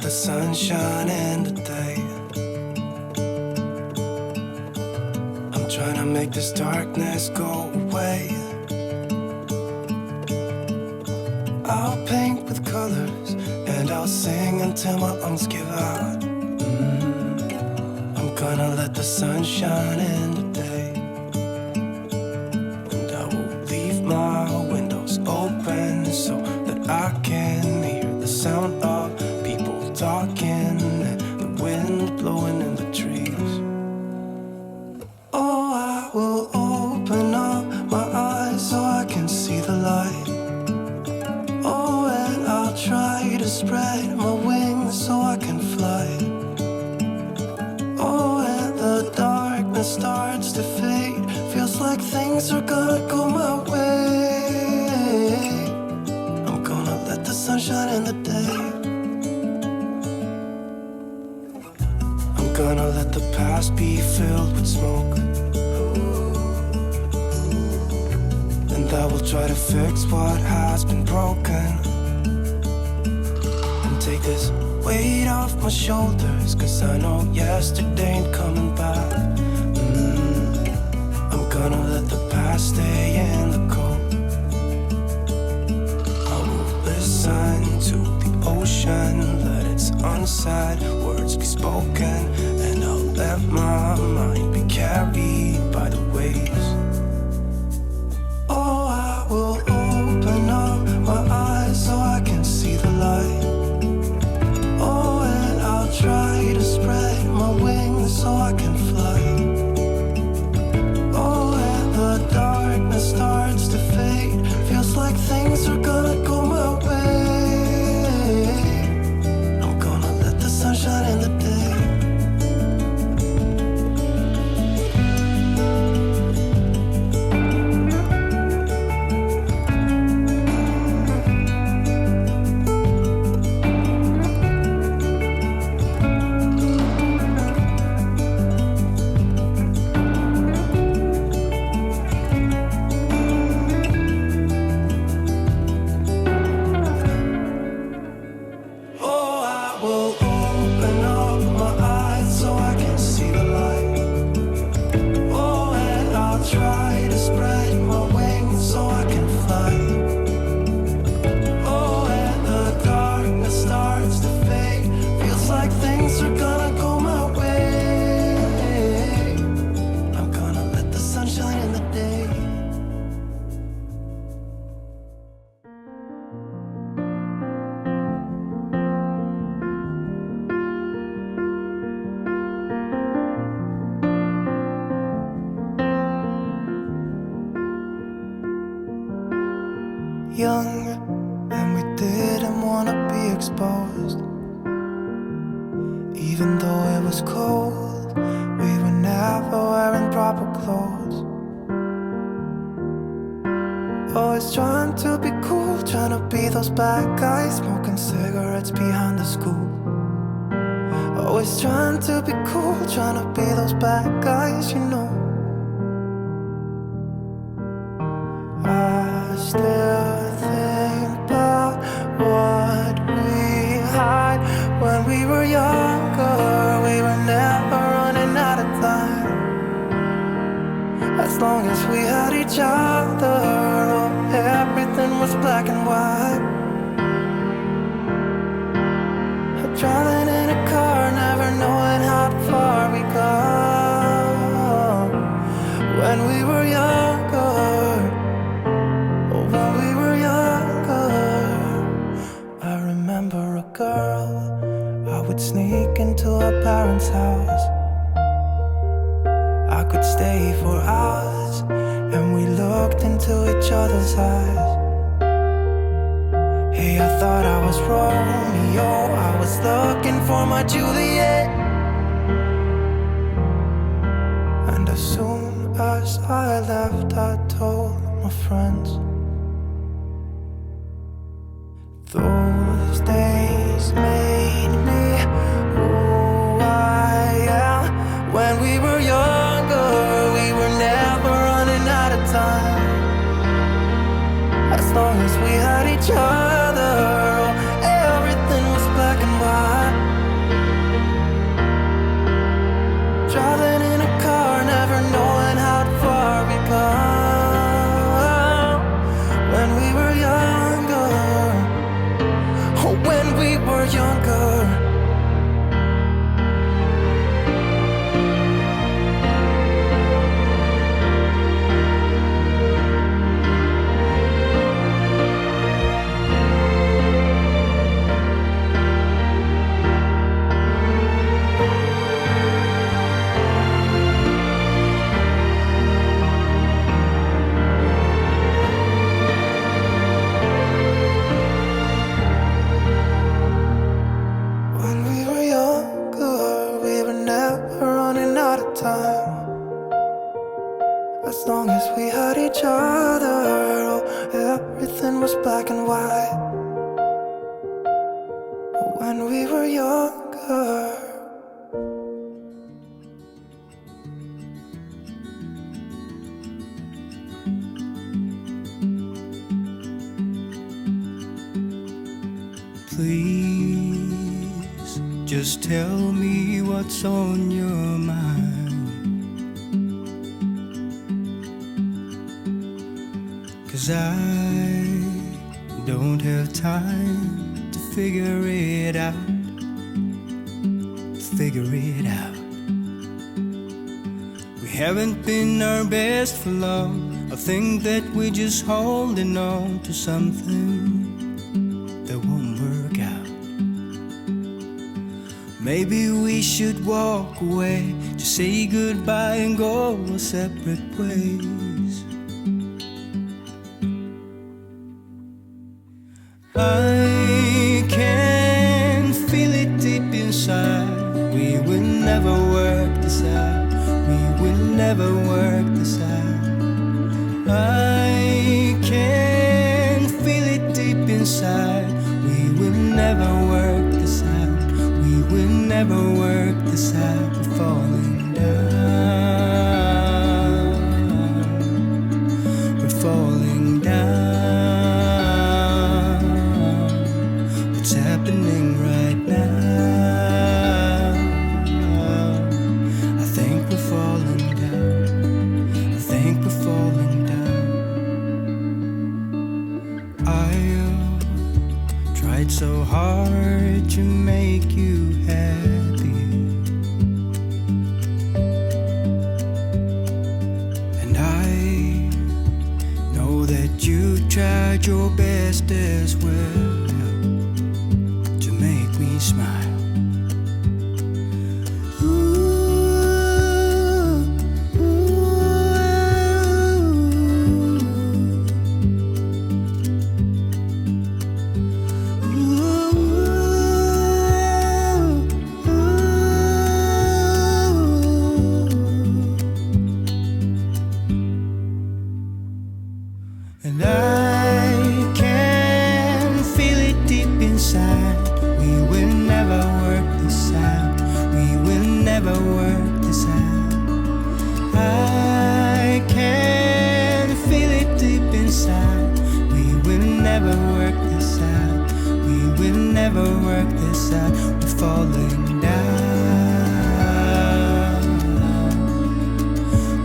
the sun shine in today. I'm trying to make this darkness go away. I'll paint with colors and I'll sing until my lungs give out. I'm gonna let the sun shine in today. And I will leave my windows open so that I can hear the sound of people talking and the wind blowing in the trees. Oh, I will open up my eyes so I can see the light. Oh, and I'll try to spread my wings so I can fly. Oh, and the darkness starts to fade. Feels like things are gonna go my way. I'm gonna let the sun shine in the day. I'm gonna let the past be filled with smoke. And I will try to fix what has been broken. And take this weight off my shoulders, 'cause I know yesterday ain't coming back. I'm gonna let the past stay in the cold. I will listen to the ocean, let its unsaid words be spoken. And I'll let my mind be carried by the waves. Oh, I will open up my eyes so I can see the light. Oh, and I'll try to spread my wings so I can fly. Oh, and the darkness starts to fade. Feels like things are gonna go my way. I'm gonna let the sun shine in the day. Young, and we didn't wanna be exposed. Even though it was cold, we were never wearing proper clothes. Always trying to be cool, trying to be those bad guys, smoking cigarettes behind the school. Always trying to be cool, trying to be those bad guys, you know. I still think about what we had when we were younger. We were never running out of time. As long as we had each other, oh, everything was black and white. Driving in a car, never knowing how far we go. When we were younger, when we were younger, I remember a girl. I would sneak into her parents' house. I could stay for hours, and we looked into each other's eyes. Hey, I thought I was Romeo, I was looking for my Juliet. And as soon as I left, I told my friends. Those days made me who I am. When we were younger, we were never running out of time. As long as we had each other, oh, everything was black and white. had each other. Oh, everything was black and white when we were younger. Please, just tell me what's on your mind. 'Cause I don't have time to figure it out. Figure it out. We haven't been our best for long. I think that we're just holding on to something that won't work out. Maybe we should walk away, just say goodbye and go our separate ways. I can feel it deep inside. We will never work this out. We will never work this out. I can feel it deep inside. We will never work this out. We will never work this out. We're falling down. We're falling down. What's happening right now? I think we're falling down. I think we're falling down. I tried so hard to make you happy, and I know that you tried your best as well to make me smile. And I can feel it deep inside. We will never work this out. We will never work this out. I can feel it deep inside. We will never work this out. We will never work this out. We're falling down.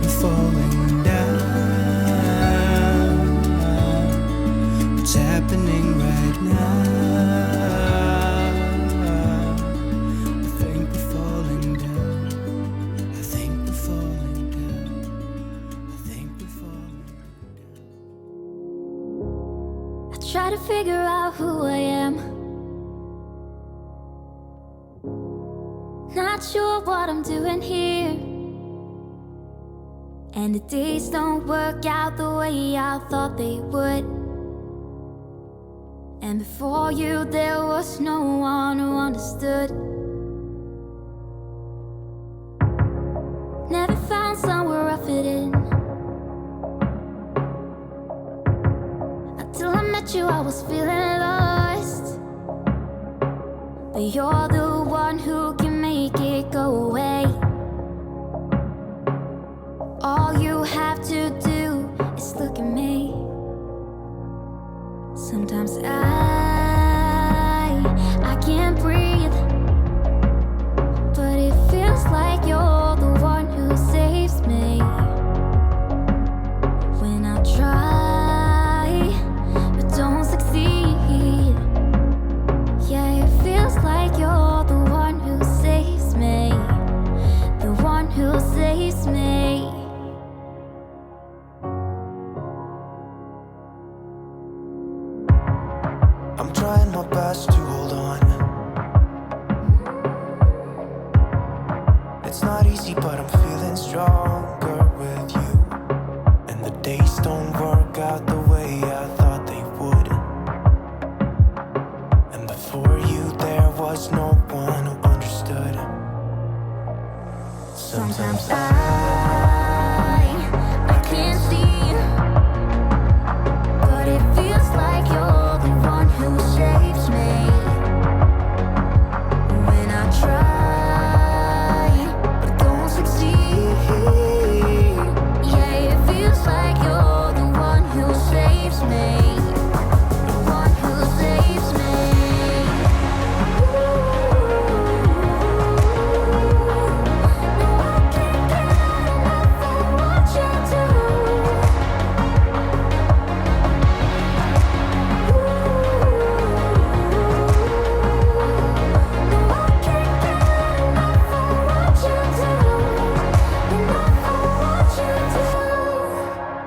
We're falling down. What's happening right now? I think we're falling down. I think we're falling down. I think we're falling down. I try to figure out who I am. Not sure what I'm doing here. And the days don't work out the way I thought they would. And before you, there was no one who understood. Never found somewhere I fit in. Until I met you, I was feeling lost. But you're the one who can make it go away. All you have to do is look at me. Sometimes I can't breathe, but it feels like you're the one who saves me. When I try, but don't succeed. Yeah, it feels like you're the one who saves me. The one who saves me. I'm trying my best to hold on. It's not easy, but I'm feeling stronger with you. And the days don't work out the way I thought they would. And before you, there was no one who understood. Sometimes I can't see feels like you're the one who saves me. The one who saves me. No, I can't get enough of what you do. No, I can't get enough of what you do. Enough of what you do.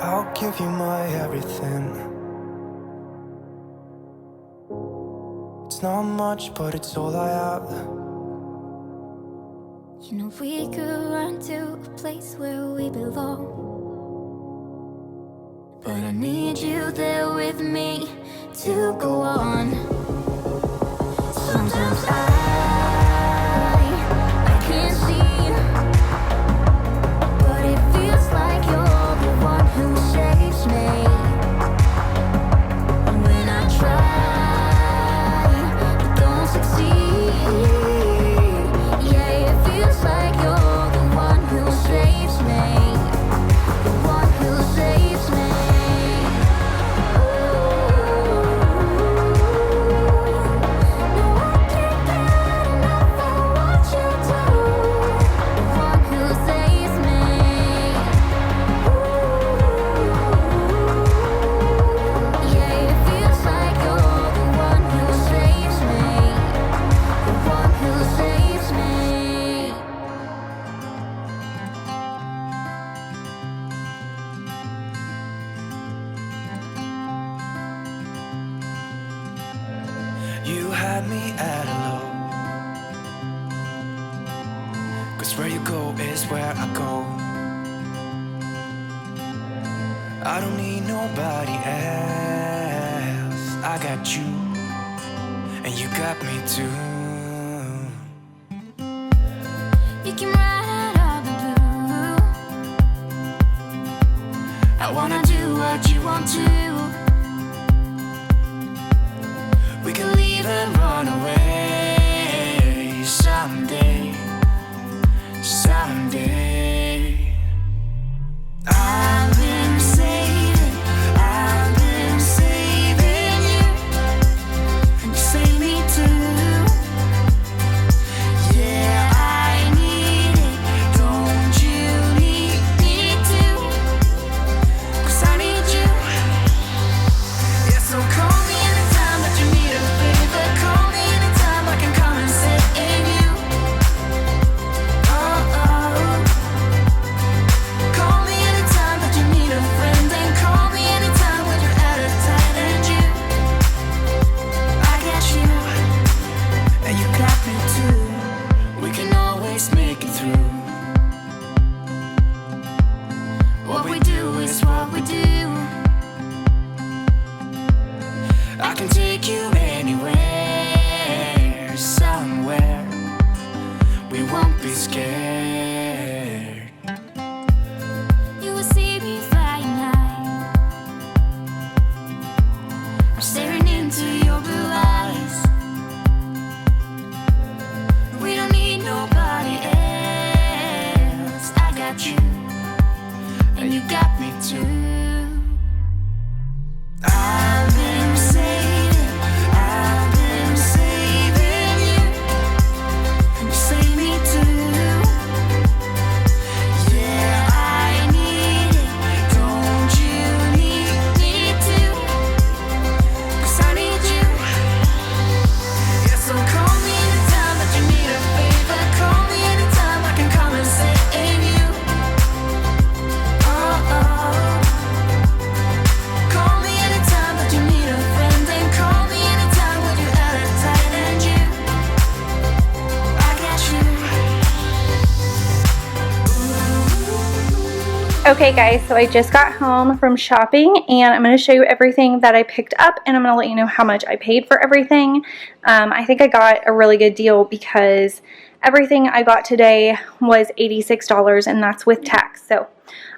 I'll give you my everything. It's not much, but it's all I have. You know we could run to a place where we belong, but I need you there with me to go on. Sometimes I can't see, but it feels like you're the one who saves me. And when I try, but don't succeed. Yeah, it feels like you're the one who saves me. The one who saves me. No, I can't get enough of what you do. The one who saves me. Yeah, it feels like you're the one who saves me. The one who saves me. You had me at hello, 'cause where you go is where I go. I don't need nobody else. I got you, and you got me too. You can ride out the blue. I wanna do what you want to. We can leave and run away someday, someday. I've been saving you, and you save me too. Yeah, I need it, don't you need me too? 'Cause I need you. Yeah, so call me anytime that you need a favor. Call me anytime I can come and save you. Oh, oh. Call me anytime that you need a friend, and call me anytime when you're at a tight end. You, I got you, and you got me too. We can always make it through. What we do is what we do. I can take you anywhere, somewhere. We won't be scared. You will see me flying high. I'm staring into your blue eyes. We don't need nobody else. I got you, and you got me too. I've been saving you, and you save me too. Yeah, I need it, don't you need me too? 'Cause I need you. Yeah, so call me anytime that you need a favor. Call me anytime I can come and save you. Oh, oh. Call me anytime that you need a friend, and call me anytime when you're at a tight end. You, I got you. Okay guys, so I just got home from shopping and I'm going to show you everything that I picked up and I'm going to let you know how much I paid for everything. I think I got a really good deal because everything I got today was $86, and that's with tax. So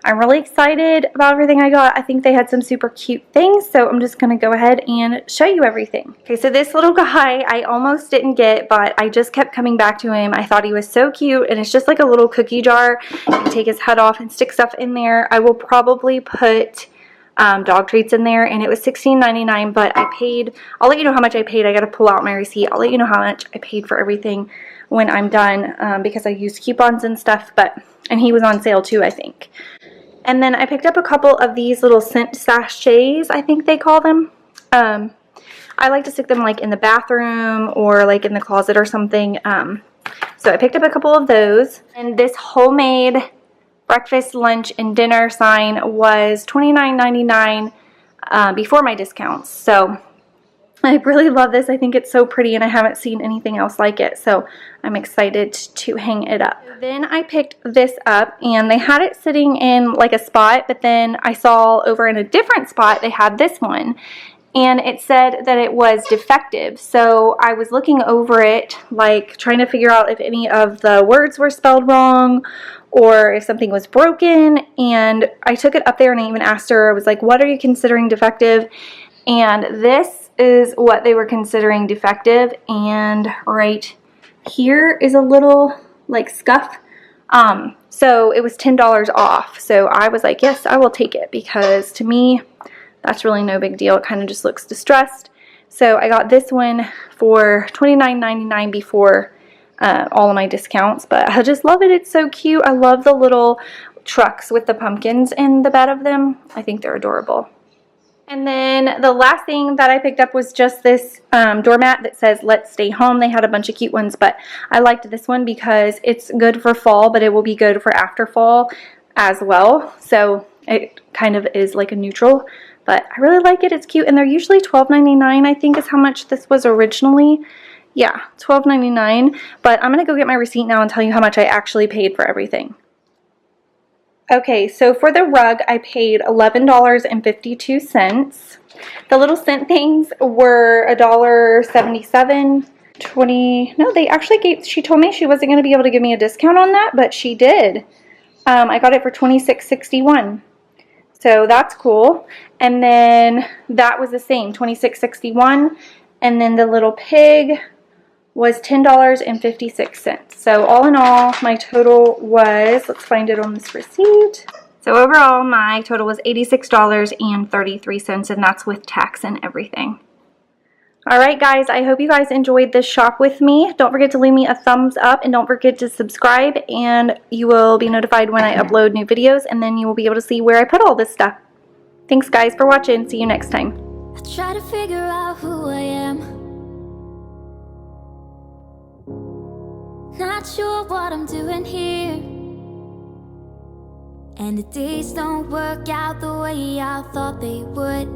I'm really excited about everything I got. I think they had some super cute things, so I'm just going to go ahead and show you everything. Okay, so this little guy I almost didn't get, but I just kept coming back to him. I thought he was so cute, and it's just like a little cookie jar. You can take his head off and stick stuff in there. I will probably put dog treats in there, and it was $16.99, but I paid, I'll let you know how much I paid. I got to pull out my receipt. I'll let you know how much I paid for everything when I'm done, because I used coupons and stuff, and he was on sale too, I think. And then I picked up a couple of these little scent sachets, I think they call them. I like to stick them like in the bathroom or like in the closet or something. So I picked up a couple of those. And this homemade breakfast, lunch, and dinner sign was $29.99 before my discounts. So I really love this. I think it's so pretty, and I haven't seen anything else like it, so I'm excited to hang it up. Then I picked this up, and they had it sitting in like a spot, but then I saw over in a different spot they had this one, and it said that it was defective. So I was looking over it, like trying to figure out if any of the words were spelled wrong or if something was broken, and I took it up there and I even asked her, I was like, what are you considering defective? And this is what they were considering defective, and right here is a little like scuff. So it was $10 off, so I was like, yes, I will take it, because to me that's really no big deal. It kind of just looks distressed. So I got this one for $29.99 before all of my discounts, but I just love it. It's so cute. I love the little trucks with the pumpkins in the bed of them. I think they're adorable. And then the last thing that I picked up was just this doormat that says let's stay home. They had a bunch of cute ones, but I liked this one because it's good for fall, but it will be good for after fall as well. So it kind of is like a neutral, but I really like it. It's cute, and they're usually $12.99, I think is how much this was originally. Yeah, $12.99, but I'm going to go get my receipt now and tell you how much I actually paid for everything. Okay, so for the rug, I paid $11.52. The little scent things were $1.77. 20. No, they actually gave, she told me she wasn't going to be able to give me a discount on that, but she did. I got it for $26.61. So that's cool. And then that was the same, $26.61. And then the little pig was $10.56. So all in all, my total was, let's find it on this receipt. So overall, my total was $86.33, and that's with tax and everything. Alright guys, I hope you guys enjoyed this shop with me. Don't forget to leave me a thumbs up, and don't forget to subscribe, and you will be notified when I upload new videos, and then you will be able to see where I put all this stuff. Thanks guys for watching. See you next time. I try to figure out who I am. Not sure what I'm doing here, and the days don't work out the way I thought they would.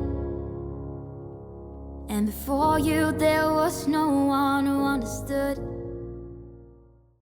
And before you there was no one who understood.